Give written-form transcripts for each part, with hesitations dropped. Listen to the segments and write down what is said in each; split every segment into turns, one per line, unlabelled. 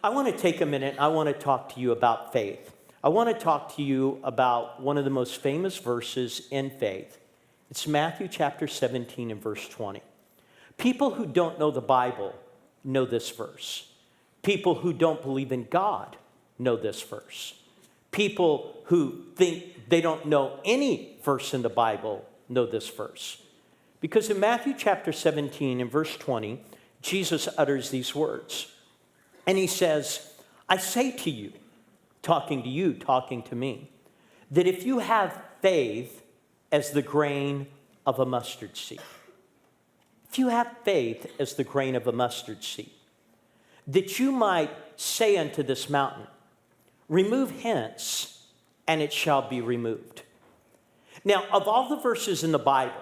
I want to take a minute. I want to talk to you about faith. I want to talk to you about one of the most famous verses in faith. It's Matthew chapter 17 and verse 20. People who don't know the Bible know this verse. People who don't believe in God know this verse. People who think they don't know any verse in the Bible know this verse. Because in Matthew chapter 17 and verse 20, Jesus utters these words. And he says, I say to you, talking to me, that if you have faith as the grain of a mustard seed, if you have faith as the grain of a mustard seed, that you might say unto this mountain, remove hence, and it shall be removed. Now, of all the verses in the Bible,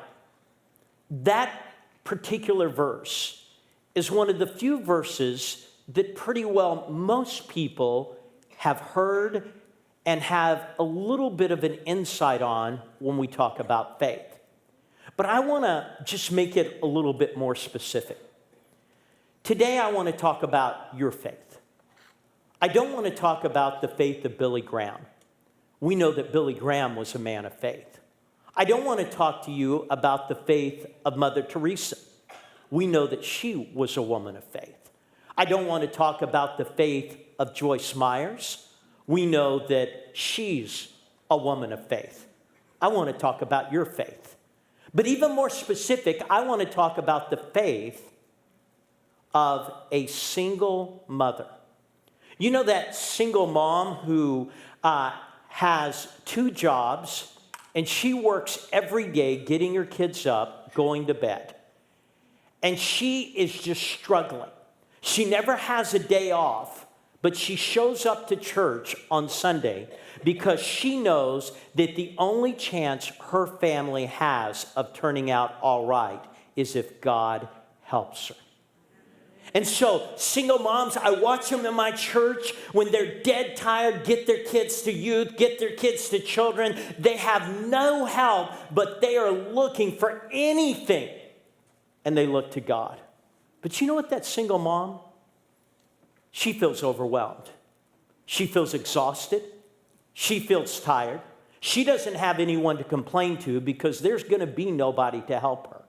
that particular verse is one of the few verses that pretty well most people have heard and have a little bit of an insight on when we talk about faith. But I want to just make it a little bit more specific. Today I want to talk about your faith. I don't want to talk about the faith of Billy Graham. We know that Billy Graham was a man of faith. I don't want to talk to you about the faith of Mother Teresa. We know that she was a woman of faith. I don't want to talk about the faith of Joyce Myers. We know that she's a woman of faith. I want to talk about your faith. But even more specific, I want to talk about the faith of a single mother. You know that single mom who has 2 jobs, and she works every day getting her kids up, going to bed. And she is just struggling. She never has a day off, but she shows up to church on Sunday because she knows that the only chance her family has of turning out all right is if God helps her. And so, single moms, I watch them in my church when they're dead tired, get their kids to youth, get their kids to children. They have no help, but they are looking for anything, and they look to God. But you know what, that single mom? She feels overwhelmed. She feels exhausted. She feels tired. She doesn't have anyone to complain to because there's going to be nobody to help her.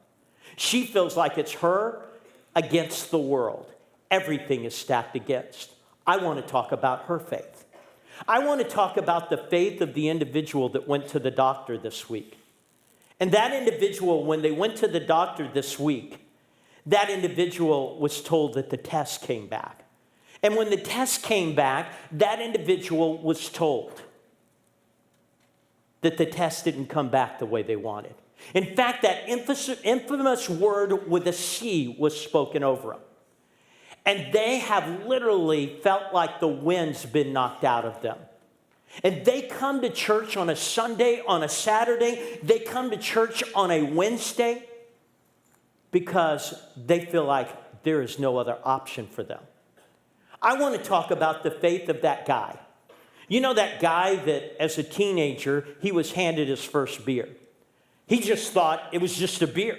She feels like it's her against the world. Everything is stacked against. I want to talk about her faith. I want to talk about the faith of the individual that went to the doctor this week. And that individual, when they went to the doctor this week, that individual was told that the test came back. And when the test came back, that individual was told that the test didn't come back the way they wanted. In fact, that infamous word with a C was spoken over them. And they have literally felt like the wind's been knocked out of them. And they come to church on a Sunday, on a Saturday. They come to church on a Wednesday because they feel like there is no other option for them. I want to talk about the faith of that guy. You know that guy that as a teenager, he was handed his first beer. He just thought it was just a beer.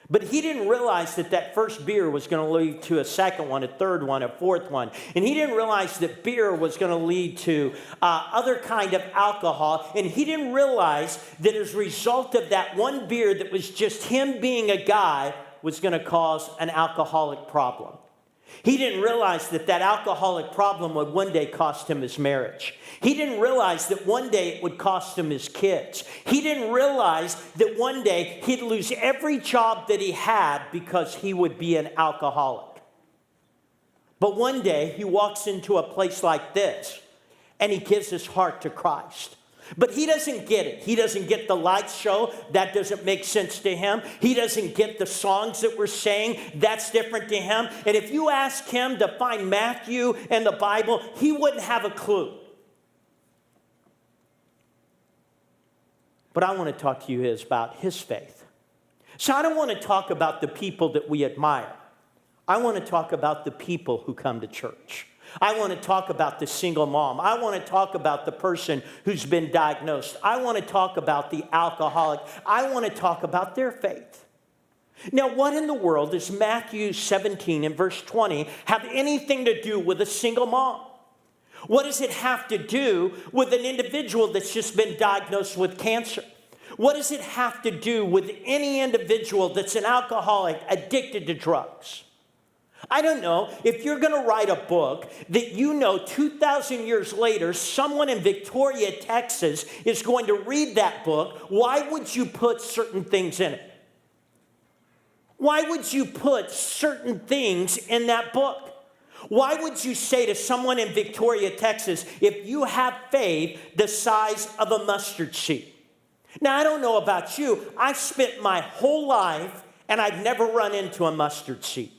But he didn't realize that that first beer was going to lead to a second one, a third one, a fourth one. And he didn't realize that beer was going to lead to other kind of alcohol. And he didn't realize that as a result of that one beer that was just him being a guy was going to cause an alcoholic problem. He didn't realize that that alcoholic problem would one day cost him his marriage. He didn't realize that one day it would cost him his kids. He didn't realize that one day he'd lose every job that he had because he would be an alcoholic. But one day he walks into a place like this and he gives his heart to Christ. But he doesn't get it. He doesn't get the light show. That doesn't make sense to him. He doesn't get the songs that we're saying. That's different to him. And if you ask him to find Matthew in the Bible, he wouldn't have a clue. But I want to talk to you about his faith. So I don't want to talk about the people that we admire. I want to talk about the people who come to church. I want to talk about the single mom. I want to talk about the person who's been diagnosed. I want to talk about the alcoholic. I want to talk about their faith. Now, what in the world does Matthew 17 and verse 20 have anything to do with a single mom? What does it have to do with an individual that's just been diagnosed with cancer? What does it have to do with any individual that's an alcoholic addicted to drugs? I don't know. If you're going to write a book that 2,000 years later, someone in Victoria, Texas is going to read that book, why would you put certain things in it? Why would you put certain things in that book? Why would you say to someone in Victoria, Texas, if you have faith the size of a mustard seed? Now, I don't know about you. I've spent my whole life and I've never run into a mustard seed.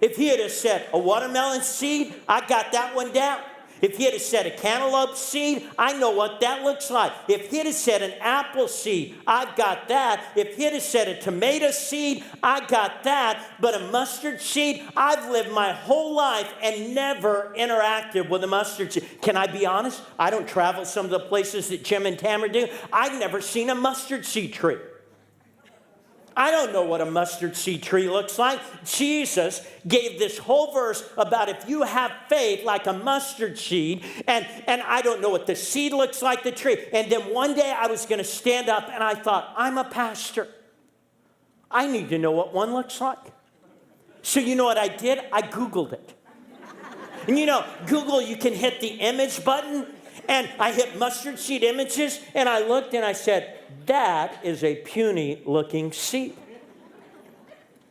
If he had said a watermelon seed, I got that one down. If he had said a cantaloupe seed, I know what that looks like. If he had said an apple seed, I've got that. If he had said a tomato seed, I got that. But a mustard seed, I've lived my whole life and never interacted with a mustard seed. Can I be honest? I don't travel some of the places that Jim and Tamara do. I've never seen a mustard seed tree. I don't know what a mustard seed tree looks like. Jesus gave this whole verse about if you have faith like a mustard seed, and I don't know what the seed looks like, the tree. And then one day I was going to stand up and I thought, I'm a pastor. I need to know what one looks like. So you know what I did? I Googled it. And Google, you can hit the image button. And I hit mustard seed images, and I looked and I said, that is a puny looking seed.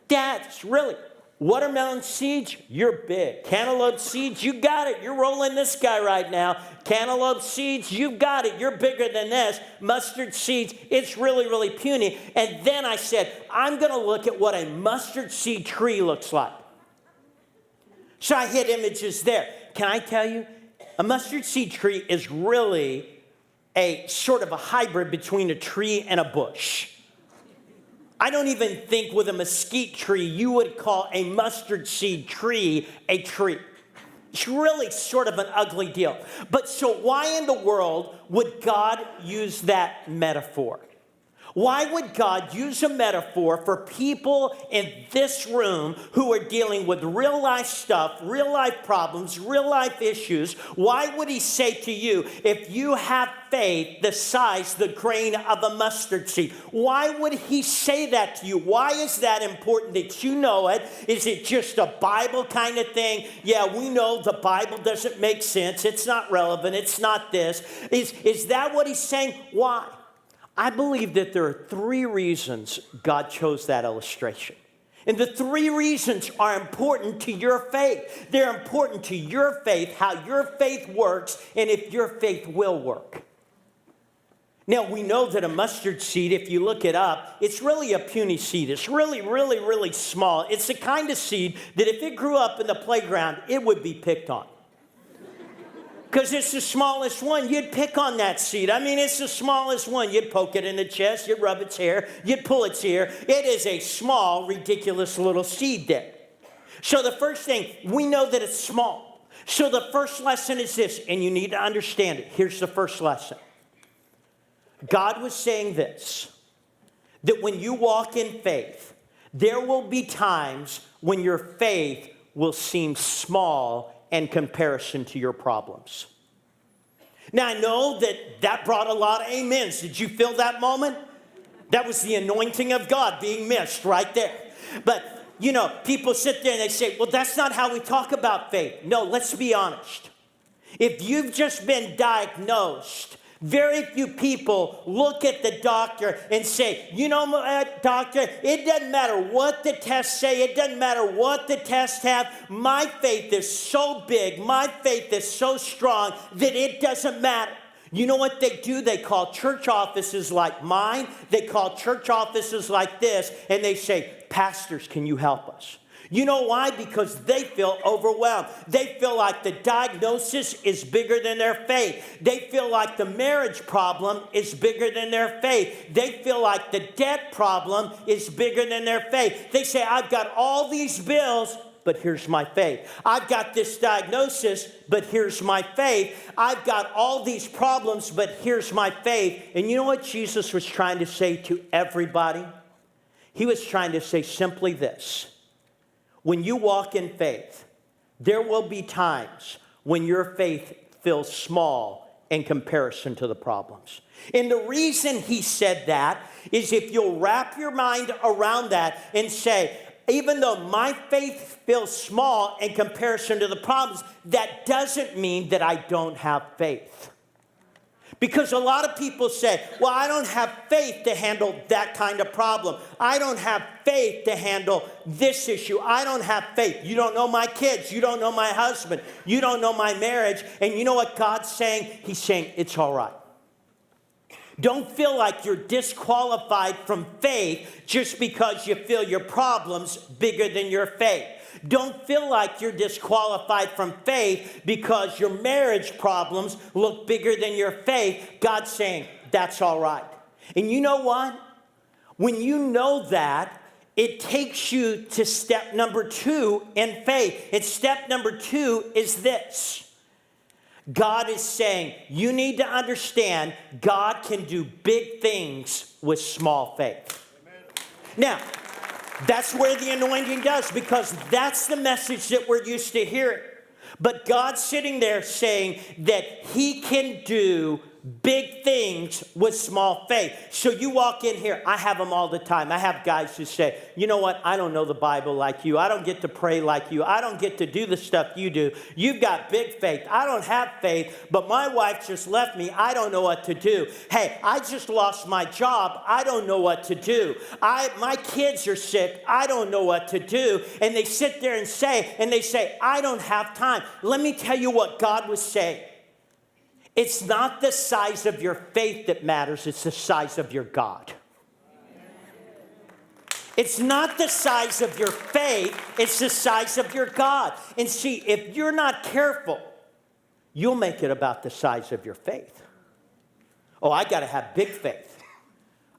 That's really, watermelon seeds, you're big. Cantaloupe seeds, you got it. You're rolling this guy right now. Cantaloupe seeds, you got it. You're bigger than this. Mustard seeds, it's really, really puny. And then I said, I'm going to look at what a mustard seed tree looks like. So I hit images there. Can I tell you? A mustard seed tree is really a sort of a hybrid between a tree and a bush. I don't even think with a mesquite tree you would call a mustard seed tree a tree. It's really sort of an ugly deal. But so why in the world would God use that metaphor? Why would God use a metaphor for people in this room who are dealing with real life stuff, real life problems, real life issues? Why would he say to you, if you have faith the size, the grain of a mustard seed? Why would he say that to you? Why is that important that you know it? Is it just a Bible kind of thing? Yeah, we know the Bible doesn't make sense. It's not relevant. It's not this. Is that what he's saying? Why? I believe that there are three reasons God chose that illustration. And the three reasons are important to your faith. They're important to your faith, how your faith works, and if your faith will work. Now, we know that a mustard seed, if you look it up, it's really a puny seed. It's really, really, really small. It's the kind of seed that if it grew up in the playground, it would be picked on. Because it's the smallest one. You'd pick on that seed. I mean, it's the smallest one. You'd poke it in the chest. You'd rub its hair. You'd pull its ear. It is a small, ridiculous little seed there. So the first thing, we know that it's small. So the first lesson is this, and you need to understand it. Here's the first lesson. God was saying this, that when you walk in faith, there will be times when your faith will seem small in comparison to your problems. Now, I know that brought a lot of amens. Did you feel that moment? That was the anointing of God being missed right there. But, people sit there and they say, well, that's not how we talk about faith. No, let's be honest. If you've just been diagnosed, very few people look at the doctor and say, you know what, doctor, it doesn't matter what the tests say. It doesn't matter what the tests have. My faith is so big. My faith is so strong that it doesn't matter. You know what they do? They call church offices like mine. They call church offices like this, and they say, pastors, can you help us? You know why? Because they feel overwhelmed. They feel like the diagnosis is bigger than their faith. They feel like the marriage problem is bigger than their faith. They feel like the debt problem is bigger than their faith. They say, I've got all these bills, but here's my faith. I've got this diagnosis, but here's my faith. I've got all these problems, but here's my faith. And you know what Jesus was trying to say to everybody? He was trying to say simply this. When you walk in faith, there will be times when your faith feels small in comparison to the problems. And the reason he said that is if you'll wrap your mind around that and say, even though my faith feels small in comparison to the problems, that doesn't mean that I don't have faith. Because a lot of people say, well, I don't have faith to handle that kind of problem. I don't have faith to handle this issue. I don't have faith. You don't know my kids. You don't know my husband. You don't know my marriage. And you know what God's saying? He's saying, it's all right. Don't feel like you're disqualified from faith just because you feel your problems bigger than your faith. Don't feel like you're disqualified from faith because your marriage problems look bigger than your faith. God's saying, that's all right. And you know what? When you know that, it takes you to step number 2 in faith. And step number 2 is this. God is saying, you need to understand God can do big things with small faith. Amen. Now, that's where the anointing does, because that's the message that we're used to hearing. But God's sitting there saying that he can do big things with small faith. So you walk in here, I have them all the time. I have guys who say, you know what, I don't know the Bible like you. I don't get to pray like you. I don't get to do the stuff you do. You've got big faith. I don't have faith, but my wife just left me. I don't know what to do. Hey, I just lost my job. I don't know what to do. My kids are sick. I don't know what to do. And they sit there and say, I don't have time. Let me tell you what God was saying. It's not the size of your faith that matters, it's the size of your God. It's not the size of your faith, it's the size of your God. And see, if you're not careful, you'll make it about the size of your faith. Oh, I got to have big faith.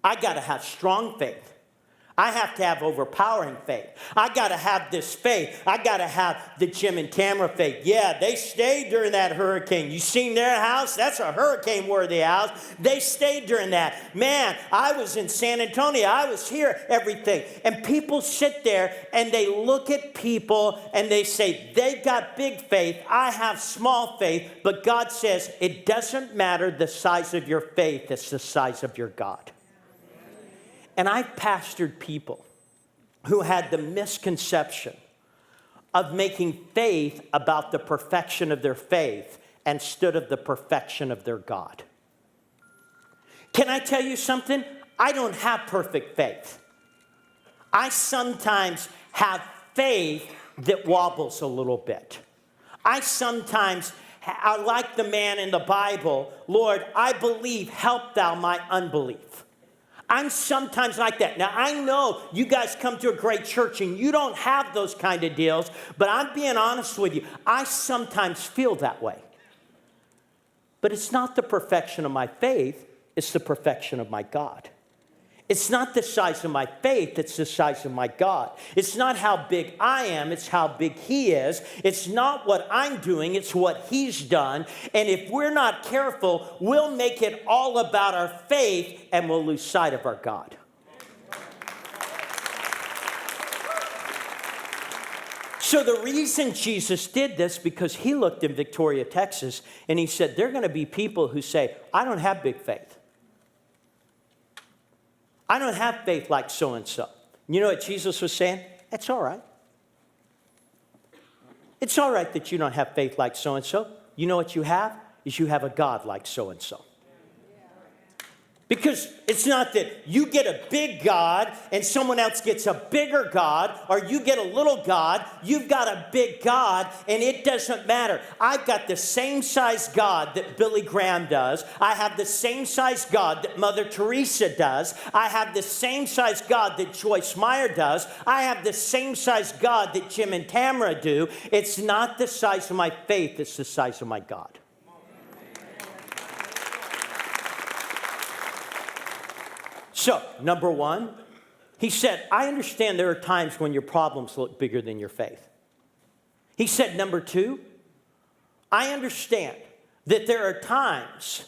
I got to have strong faith. I have to have overpowering faith. I got to have this faith. I got to have the Jim and Tamara faith. Yeah, they stayed during that hurricane. You seen their house? That's a hurricane-worthy house. They stayed during that. Man, I was in San Antonio. I was here, everything. And people sit there and they look at people and they say, they've got big faith. I have small faith. But God says, it doesn't matter the size of your faith. It's the size of your God. And I've pastored people who had the misconception of making faith about the perfection of their faith instead of the perfection of their God. Can I tell you something? I don't have perfect faith. I sometimes have faith that wobbles a little bit. I like the man in the Bible, Lord, I believe, help thou my unbelief. I'm sometimes like that. Now, I know you guys come to a great church and you don't have those kind of deals, but I'm being honest with you. I sometimes feel that way. But it's not the perfection of my faith, it's the perfection of my God. It's not the size of my faith, it's the size of my God. It's not how big I am, it's how big he is. It's not what I'm doing, it's what he's done. And if we're not careful, we'll make it all about our faith and we'll lose sight of our God. So the reason Jesus did this, because he looked in Victoria, Texas, and he said, there are going to be people who say, I don't have big faith. I don't have faith like so-and-so. You know what Jesus was saying? It's all right. It's all right that you don't have faith like so-and-so. You know what you have? Is you have a God like so-and-so. Because it's not that you get a big God and someone else gets a bigger God, or you get a little God. You've got a big God, and it doesn't matter. I've got the same size God that Billy Graham does. I have the same size God that Mother Teresa does. I have the same size God that Joyce Meyer does. I have the same size God that Jim and Tamara do. It's not the size of my faith, it's the size of my God. So, number one, he said, I understand there are times when your problems look bigger than your faith. He said, number two, I understand that there are times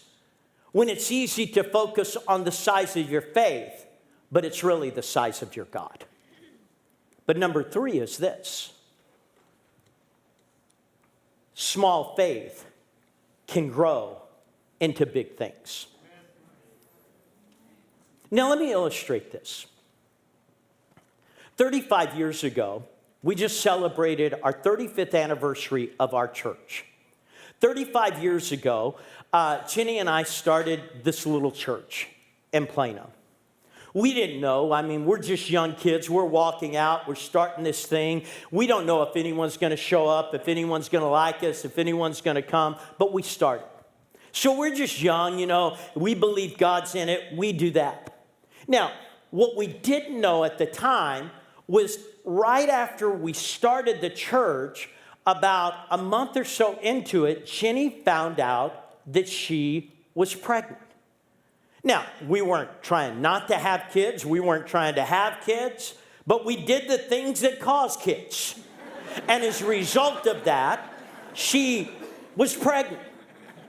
when it's easy to focus on the size of your faith, but it's really the size of your God. But number 3 is this. Small faith can grow into big things. Now, let me illustrate this. 35 years ago, we just celebrated our 35th anniversary of our church. 35 years ago, Jenny and I started this little church in Plano. We didn't know. I mean, we're just young kids. We're walking out. We're starting this thing. We don't know if anyone's going to show up, if anyone's going to like us, if anyone's going to come, but we started. So we're just young, you know. We believe God's in it. We do that. Now, what we didn't know at the time was right after we started the church, about a month or so into it, Jenny found out that she was pregnant. Now, we weren't trying not to have kids. We weren't trying to have kids, but we did the things that cause kids. And as a result of that, she was pregnant.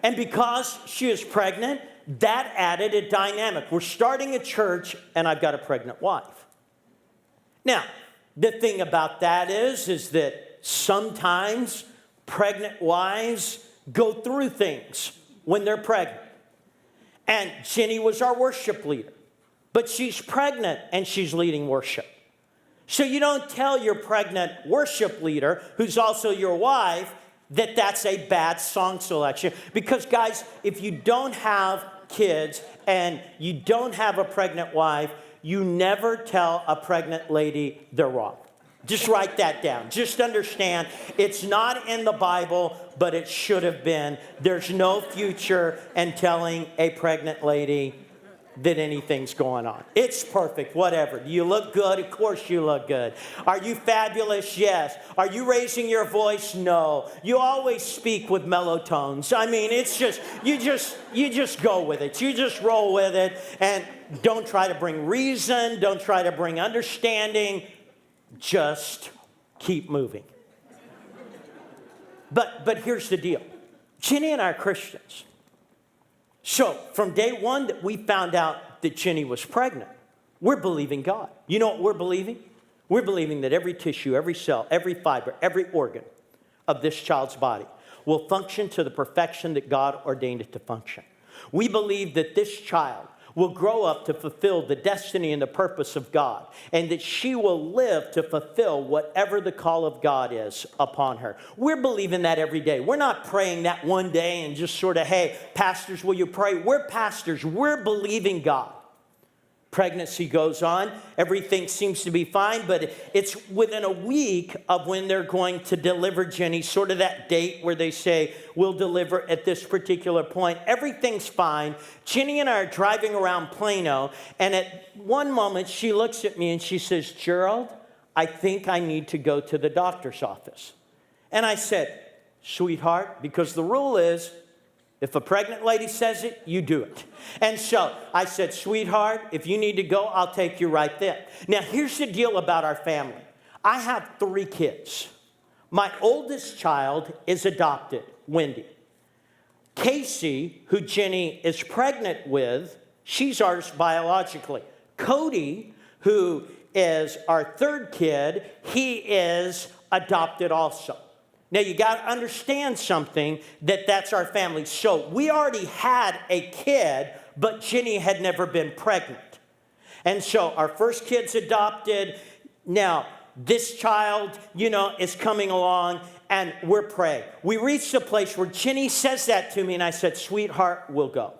And because she was pregnant, that added a dynamic. We're starting a church, and I've got a pregnant wife. Now, the thing about that is that sometimes pregnant wives go through things when they're pregnant. And Jenny was our worship leader, but she's pregnant and she's leading worship. So you don't tell your pregnant worship leader, who's also your wife, that that's a bad song selection. Because guys, if you don't have kids and you don't have a pregnant wife, you never tell a pregnant lady they're wrong. Just write that down. Just understand, it's not in the Bible, but it should have been. There's no future in telling a pregnant lady that anything's going on. It's perfect, whatever. Do you look good? Of course you look good. Are you fabulous? Yes. Are you raising your voice? No. You always speak with mellow tones. I mean, it's just, you just go with it. You just roll with it, and don't try to bring reason. Don't try to bring understanding. Just keep moving. But here's the deal. Jenny and I are Christians. So from day one that we found out that Jenny was pregnant, we're believing God. You know what we're believing? We're believing that every tissue, every cell, every fiber, every organ of this child's body will function to the perfection that God ordained it to function. We believe that this child will grow up to fulfill the destiny and the purpose of God, and that she will live to fulfill whatever the call of God is upon her. We're believing that every day. We're not praying that one day and just sort of, hey, pastors, will you pray? We're pastors. We're believing God. Pregnancy goes on. Everything seems to be fine, but it's within a week of when they're going to deliver Jenny, sort of that date where they say, we'll deliver at this particular point. Everything's fine. Jenny and I are driving around Plano, and at one moment she looks at me and she says, Gerald, I think I need to go to the doctor's office. And I said, sweetheart, because the rule is, if a pregnant lady says it, you do it. And so I said, sweetheart, if you need to go, I'll take you right then. Now, here's the deal about our family. I have 3 kids. My oldest child is adopted, Wendy. Casey, who Jenny is pregnant with, she's ours biologically. Cody, who is our 3rd kid, he is adopted also. Now, you got to understand something, that's our family. So we already had a kid, but Jenny had never been pregnant. And so our first kid's adopted. Now, this child, is coming along, and we're praying. We reached a place where Jenny says that to me, and I said, sweetheart, we'll go.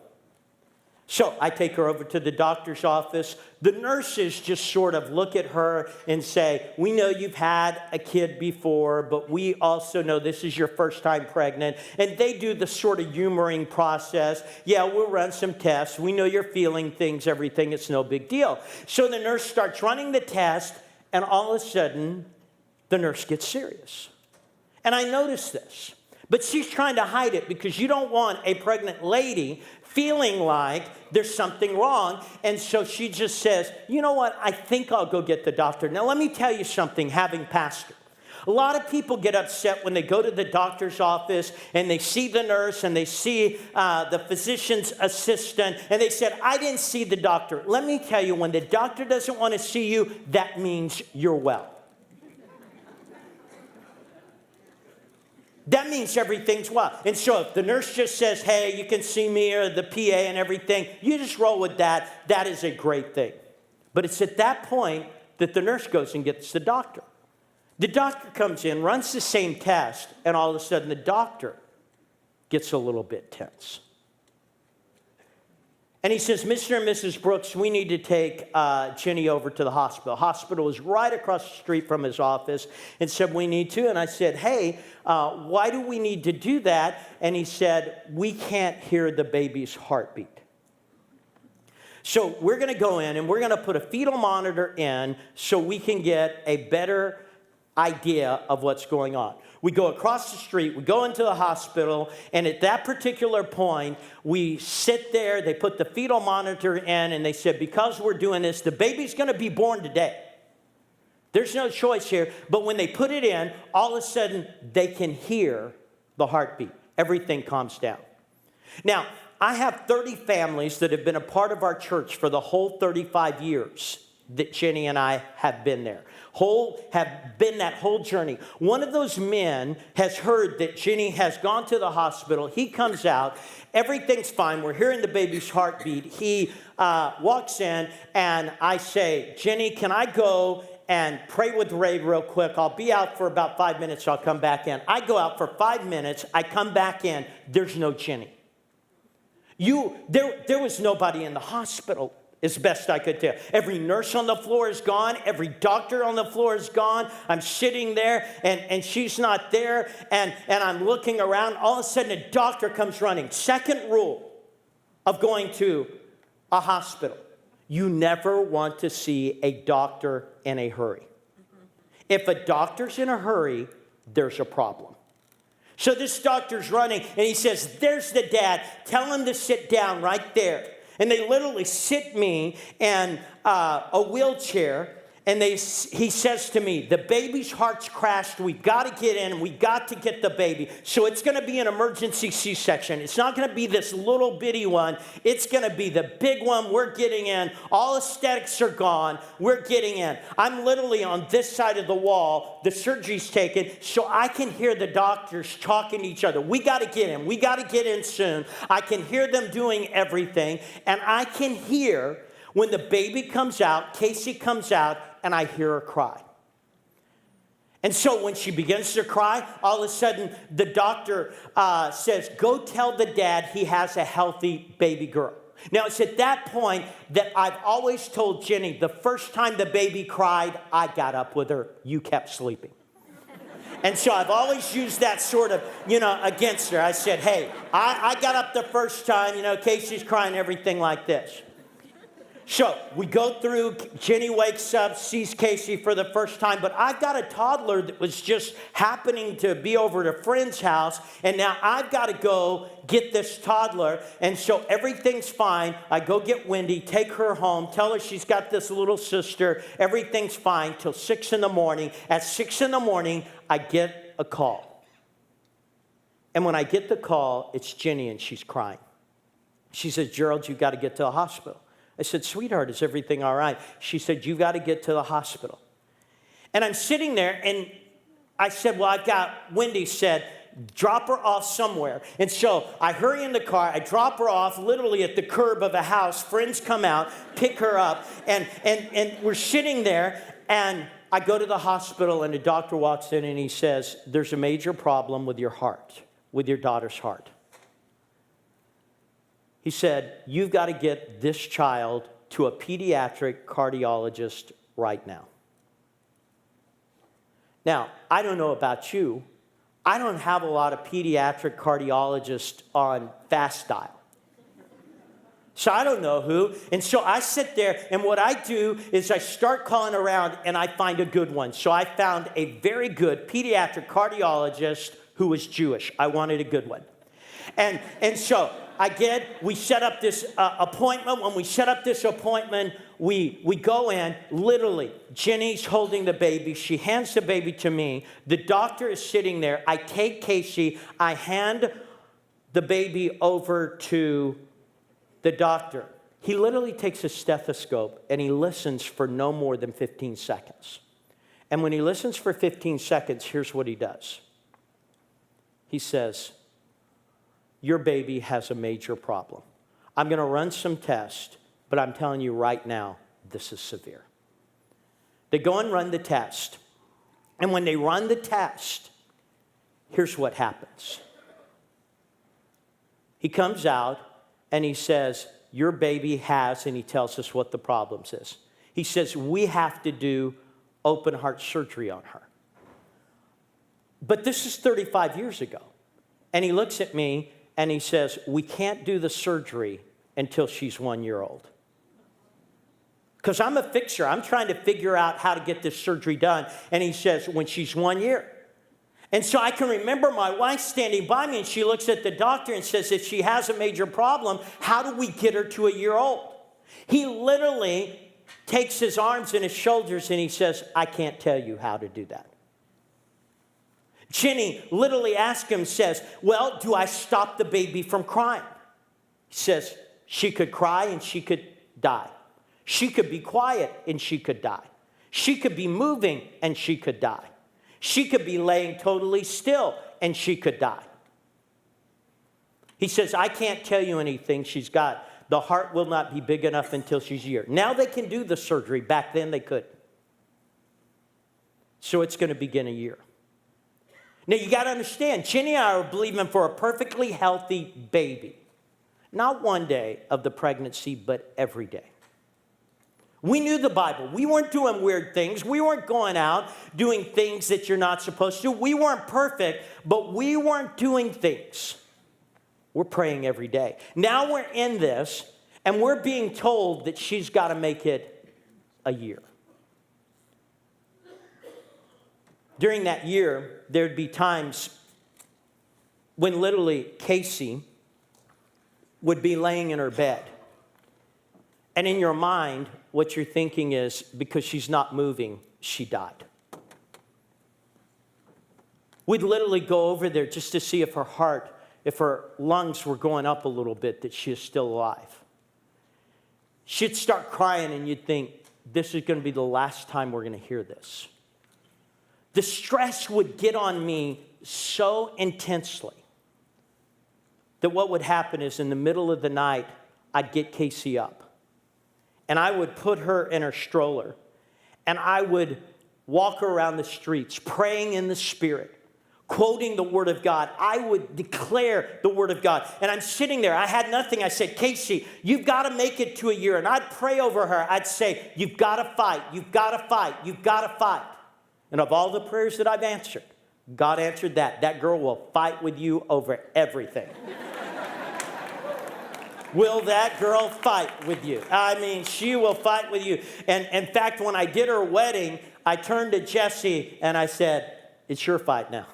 So I take her over to the doctor's office. The nurses just sort of look at her and say, we know you've had a kid before, but we also know this is your first time pregnant. And they do the sort of humoring process. Yeah, we'll run some tests. We know you're feeling things, everything. It's no big deal. So the nurse starts running the test, and all of a sudden, the nurse gets serious. And I notice this. But she's trying to hide it because you don't want a pregnant lady feeling like there's something wrong. And so she just says, you know what? I think I'll go get the doctor. Now, let me tell you something, having pastored. A lot of people get upset when they go to the doctor's office and they see the nurse and they see the physician's assistant and they said, I didn't see the doctor. Let me tell you, when the doctor doesn't want to see you, that means you're well. That means everything's well. And so if the nurse just says, hey, you can see me, or the PA and everything, you just roll with that. That is a great thing. But it's at that point that the nurse goes and gets the doctor. The doctor comes in, runs the same test, and all of a sudden the doctor gets a little bit tense. And he says, Mr. and Mrs. Brooks, we need to take Jenny over to the hospital. Hospital is right across the street from his office, and said, we need to. And I said, hey, why do we need to do that? And he said, we can't hear the baby's heartbeat. So we're going to go in and we're going to put a fetal monitor in so we can get a better idea of what's going on. We go across the street, we go into the hospital, and at that particular point, we sit there, they put the fetal monitor in, and they said, because we're doing this, the baby's going to be born today. There's no choice here. But when they put it in, all of a sudden, they can hear the heartbeat. Everything calms down. Now, I have 30 families that have been a part of our church for the whole 35 years that Jenny and I have been there. Have been that whole journey. One of those men has heard that Jenny has gone to the hospital. He comes out. Everything's fine. We're hearing the baby's heartbeat. He walks in, and I say, Jenny, can I go and pray with Ray real quick? I'll be out for about 5 minutes. I'll come back in. I go out for 5 minutes. I come back in. There's no Jenny. There was nobody in the hospital, as best I could tell. Every nurse on the floor is gone. Every doctor on the floor is gone. I'm sitting there, and she's not there, and I'm looking around. All of a sudden, a doctor comes running. Second rule of going to a hospital: you never want to see a doctor in a hurry. If a doctor's in a hurry, there's a problem. So this doctor's running, and he says, there's the dad. Tell him to sit down right there. And they literally sit me in a wheelchair, and he says to me, the baby's heart's crashed. We've got to get in. We've got to get the baby. So it's going to be an emergency C-section. It's not going to be this little bitty one. It's going to be the big one. We're getting in. All aesthetics are gone. We're getting in. I'm literally on this side of the wall. The surgery's taken, so I can hear the doctors talking to each other. We got to get in. We got to get in soon. I can hear them doing everything, and I can hear when the baby comes out, Casey comes out, and I hear her cry. And so when she begins to cry, all of a sudden the doctor says, go tell the dad he has a healthy baby girl. Now, it's at that point that I've always told Jenny, the first time the baby cried, I got up with her. You kept sleeping. And so I've always used that sort of, against her. I said, hey, I got up the first time, Casey's crying, everything like this. So we go through, Jenny wakes up, sees Casey for the first time, but I've got a toddler that was just happening to be over at a friend's house, and now I've got to go get this toddler, and so everything's fine. I go get Wendy, take her home, tell her she's got this little sister, everything's fine till 6 in the morning. At 6 in the morning, I get a call. And when I get the call, it's Jenny, and she's crying. She says, Gerald, you've got to get to the hospital. I said, sweetheart, is everything all right? She said, you've got to get to the hospital. And I'm sitting there, and I said, well, Wendy said, drop her off somewhere. And so I hurry in the car, I drop her off literally at the curb of a house. Friends come out, pick her up, and we're sitting there, and I go to the hospital, and the doctor walks in, and he says, there's a major problem with your heart, with your daughter's heart. He said, you've got to get this child to a pediatric cardiologist right now. Now, I don't know about you. I don't have a lot of pediatric cardiologists on fast dial. So I don't know who. And so I sit there, and what I do is I start calling around, and I find a good one. So I found a very good pediatric cardiologist who was Jewish. I wanted a good one. And so we set up this appointment. When we set up this appointment, we go in, literally, Jenny's holding the baby. She hands the baby to me. The doctor is sitting there. I take Casey. I hand the baby over to the doctor. He literally takes a stethoscope and he listens for no more than 15 seconds. And when he listens for 15 seconds, here's what he does. He says, your baby has a major problem. I'm going to run some tests, but I'm telling you right now, this is severe. They go and run the test. And when they run the test, here's what happens. He comes out and he says, your baby has, and he tells us what the problem is. He says, we have to do open heart surgery on her. But this is 35 years ago. And he looks at me and he says, we can't do the surgery until she's 1 year old. Because I'm a fixer. I'm trying to figure out how to get this surgery done. And he says, when she's 1 year. And so I can remember my wife standing by me and she looks at the doctor and says, if she has a major problem, how do we get her to 1 year old? He literally takes his arms and his shoulders and he says, I can't tell you how to do that. Jenny literally asks him, says, well, do I stop the baby from crying? He says, she could cry and she could die. She could be quiet and she could die. She could be moving and she could die. She could be laying totally still and she could die. He says, I can't tell you anything she's got. The heart will not be big enough until she's a year. Now they can do the surgery. Back then they couldn't. So it's going to begin a year. Now you got to understand, Jenny and I are believing for a perfectly healthy baby. Not one day of the pregnancy, but every day. We knew the Bible. We weren't doing weird things. We weren't going out doing things that you're not supposed to. We weren't perfect, but we weren't doing things. We're praying every day. Now we're in this, and we're being told that she's got to make it a year. During that year, there'd be times when literally Casey would be laying in her bed. And in your mind, what you're thinking is, because she's not moving, she died. We'd literally go over there just to see if her heart, if her lungs were going up a little bit, that she is still alive. She'd start crying and you'd think, this is going to be the last time we're going to hear this. The stress would get on me so intensely that what would happen is in the middle of the night, I'd get Casey up. And I would put her in her stroller. And I would walk her around the streets, praying in the Spirit, quoting the Word of God. I would declare the Word of God. And I'm sitting there. I had nothing. I said, Casey, you've got to make it to a year. And I'd pray over her. I'd say, you've got to fight. You've got to fight. You've got to fight. And of all the prayers that I've answered, God answered that. That girl will fight with you over everything. Will that girl fight with you? I mean, she will fight with you. And in fact, when I did her wedding, I turned to Jesse and I said, it's your fight now.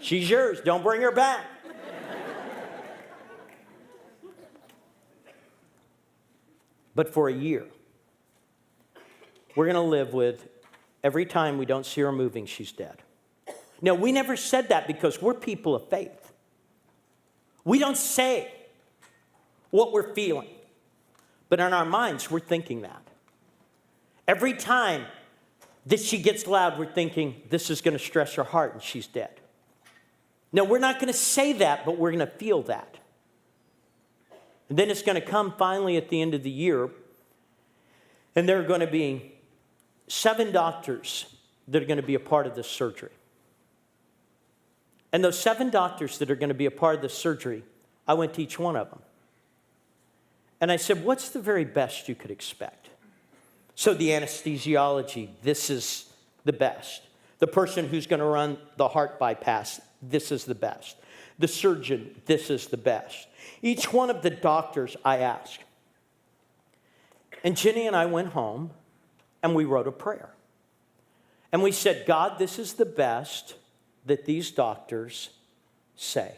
She's yours. Don't bring her back. But for a year, we're going to live with every time we don't see her moving, she's dead. Now, we never said that because we're people of faith. We don't say what we're feeling, but in our minds, we're thinking that. Every time that she gets loud, we're thinking, this is going to stress her heart and she's dead. Now, we're not going to say that, but we're going to feel that. And then it's going to come finally at the end of the year, and there are going to be 7 doctors that are going to be a part of this surgery. And those 7 doctors that are going to be a part of this surgery, I went to each one of them. And I said, what's the very best you could expect? So the anesthesiology, this is the best. The person who's going to run the heart bypass, this is the best. The surgeon, this is the best. Each one of the doctors I asked. And Jenny and I went home and we wrote a prayer. And we said, God, this is the best that these doctors say.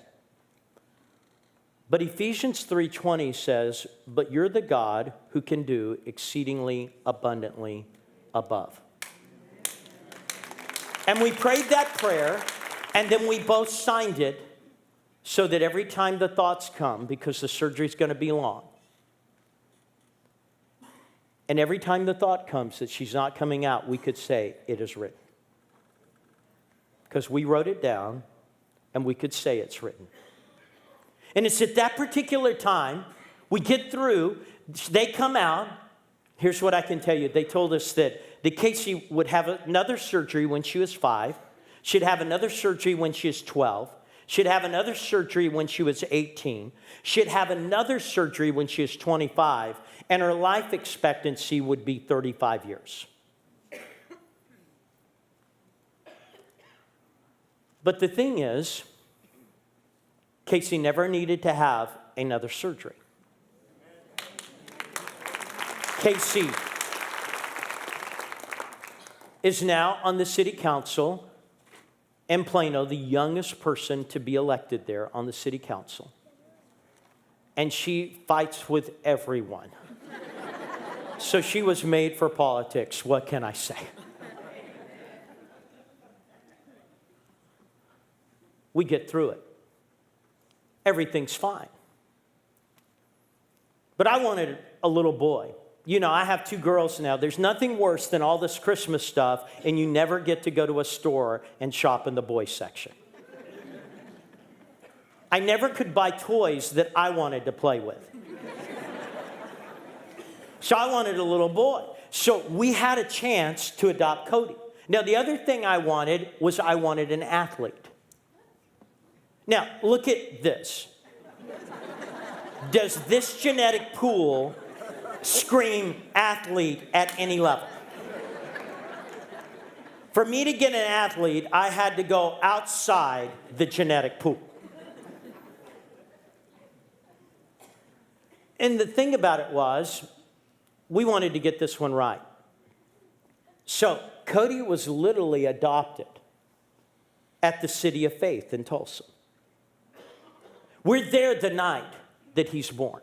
But Ephesians 3:20 says, but you're the God who can do exceedingly abundantly above. And we prayed that prayer, and then we both signed it so that every time the thoughts come, because the surgery's going to be long, and every time the thought comes that she's not coming out, we could say, it is written. Because we wrote it down, and we could say it's written. And it's at that particular time, we get through, they come out. Here's what I can tell you. They told us that Casey would have another surgery when she was 5. She'd have another surgery when she was 12. She'd have another surgery when she was 18. She'd have another surgery when she was 25. And her life expectancy would be 35 years. But the thing is, Casey never needed to have another surgery. Casey is now on the city council in Plano, the youngest person to be elected there on the city council. And she fights with everyone. So she was made for politics. What can I say? We get through it. Everything's fine. But I wanted a little boy. You know, I have 2 girls now. There's nothing worse than all this Christmas stuff, and you never get to go to a store and shop in the boys section. I never could buy toys that I wanted to play with. So I wanted a little boy. So we had a chance to adopt Cody. Now, the other thing I wanted was I wanted an athlete. Now, look at this. Does this genetic pool scream athlete at any level? For me to get an athlete, I had to go outside the genetic pool. And the thing about it was, we wanted to get this one right. So Cody was literally adopted at the City of Faith in Tulsa. We're there the night that he's born.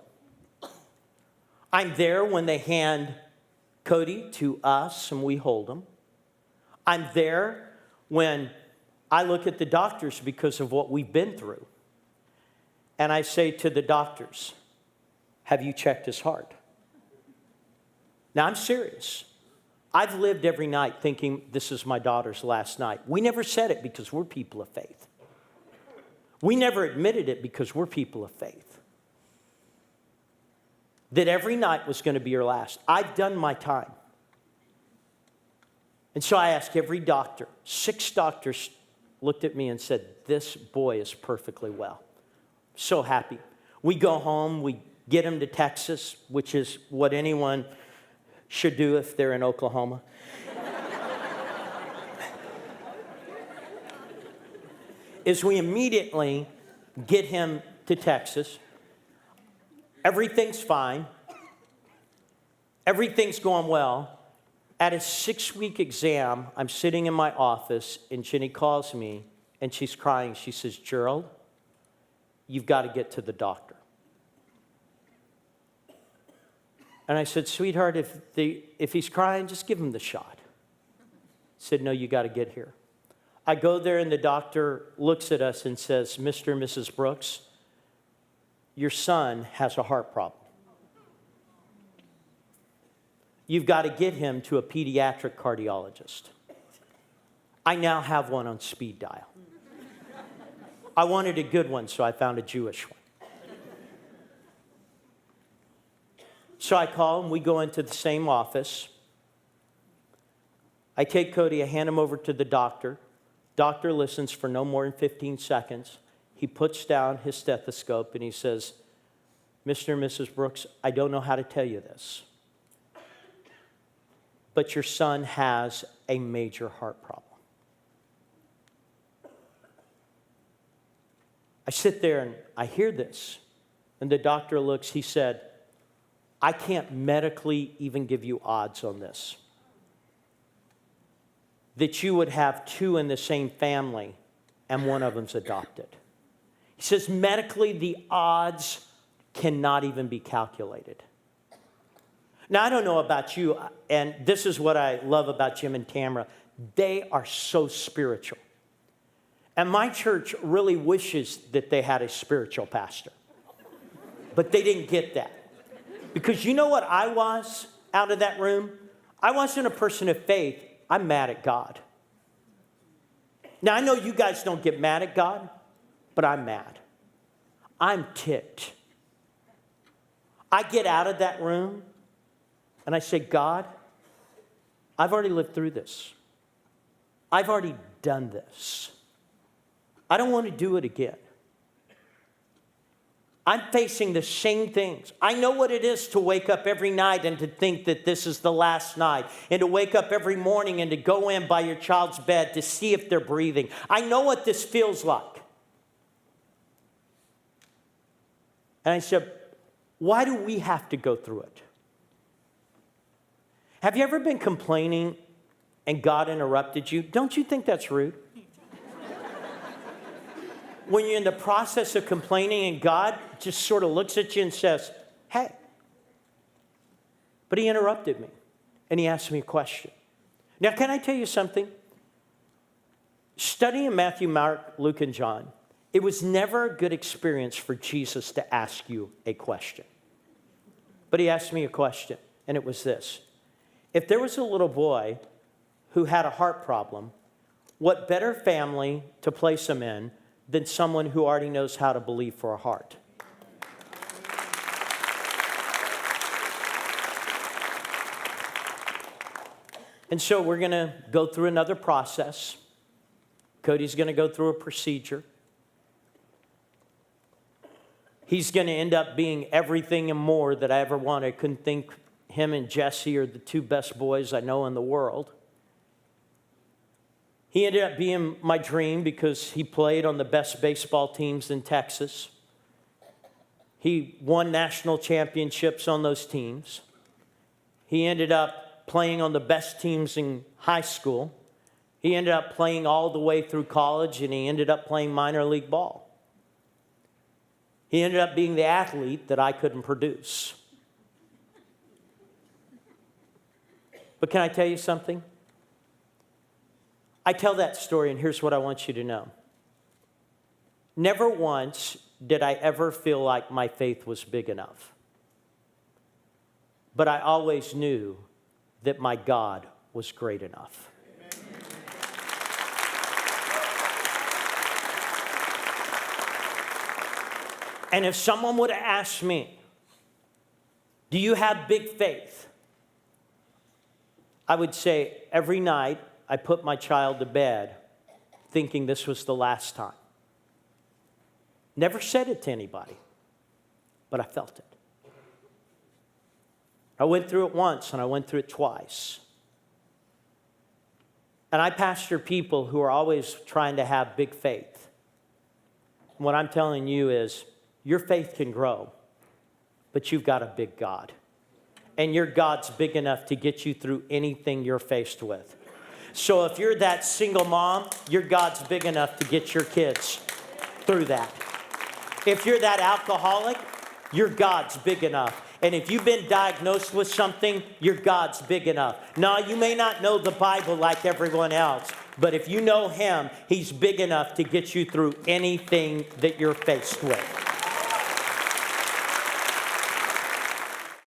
I'm there when they hand Cody to us and we hold him. I'm there when I look at the doctors because of what we've been through. And I say to the doctors, have you checked his heart? Now, I'm serious. I've lived every night thinking this is my daughter's last night. We never said it because we're people of faith. We never admitted it because we're people of faith. That every night was going to be her last. I've done my time. And so I asked every doctor. 6 doctors looked at me and said, this boy is perfectly well. So happy. We go home, we get him to Texas, which is what anyone should do if they're in Oklahoma. Is we immediately get him to Texas. Everything's fine. Everything's going well. At a 6-week exam, I'm sitting in my office, and Jenny calls me, and she's crying. She says, Gerald, you've got to get to the doctor. And I said, sweetheart, if he's crying, just give him the shot. She said, no, you got to get here. I go there, and the doctor looks at us and says, Mr. and Mrs. Brooks, your son has a heart problem. You've got to get him to a pediatric cardiologist. I now have one on speed dial. I wanted a good one, so I found a Jewish one. So I call him. We go into the same office. I take Cody, I hand him over to the doctor. Doctor listens for no more than 15 seconds. He puts down his stethoscope and he says, Mr. and Mrs. Brooks, I don't know how to tell you this, but your son has a major heart problem. I sit there and I hear this, and the doctor looks, he said, I can't medically even give you odds on this. That you would have 2 in the same family and one of them's adopted. He says, medically, the odds cannot even be calculated. Now, I don't know about you, and this is what I love about Jim and Tamara. They are so spiritual. And my church really wishes that they had a spiritual pastor. But they didn't get that. Because you know what I was out of that room? I wasn't a person of faith. I'm mad at God. Now, I know you guys don't get mad at God, but I'm mad. I'm ticked. I get out of that room and I say, God, I've already lived through this. I've already done this. I don't want to do it again. I'm facing the same things. I know what it is to wake up every night and to think that this is the last night, and to wake up every morning and to go in by your child's bed to see if they're breathing. I know what this feels like. And I said, why do we have to go through it? Have you ever been complaining and God interrupted you? Don't you think that's rude? When you're in the process of complaining and God just sort of looks at you and says, hey. But he interrupted me and he asked me a question. Now, can I tell you something? Studying Matthew, Mark, Luke, and John, it was never a good experience for Jesus to ask you a question. But he asked me a question, and it was this. If there was a little boy who had a heart problem, what better family to place him in than someone who already knows how to believe for a heart? And so we're going to go through another process. Cody's going to go through a procedure. He's going to end up being everything and more that I ever wanted. I couldn't think him and Jesse are the two best boys I know in the world. He ended up being my dream because he played on the best baseball teams in Texas. He won national championships on those teams. He ended up playing on the best teams in high school. He ended up playing all the way through college, and he ended up playing minor league ball. He ended up being the athlete that I couldn't produce. But can I tell you something? I tell that story, and here's what I want you to know. Never once did I ever feel like my faith was big enough. But I always knew that my God was great enough. And if someone would have asked me, do you have big faith? I would say every night I put my child to bed thinking this was the last time. Never said it to anybody, but I felt it. I went through it once and I went through it twice. And I pastor people who are always trying to have big faith. What I'm telling you is, your faith can grow, but you've got a big God. And your God's big enough to get you through anything you're faced with. So if you're that single mom, your God's big enough to get your kids through that. If you're that alcoholic, your God's big enough. And if you've been diagnosed with something, your God's big enough. Now, you may not know the Bible like everyone else, but if you know him, he's big enough to get you through anything that you're faced with.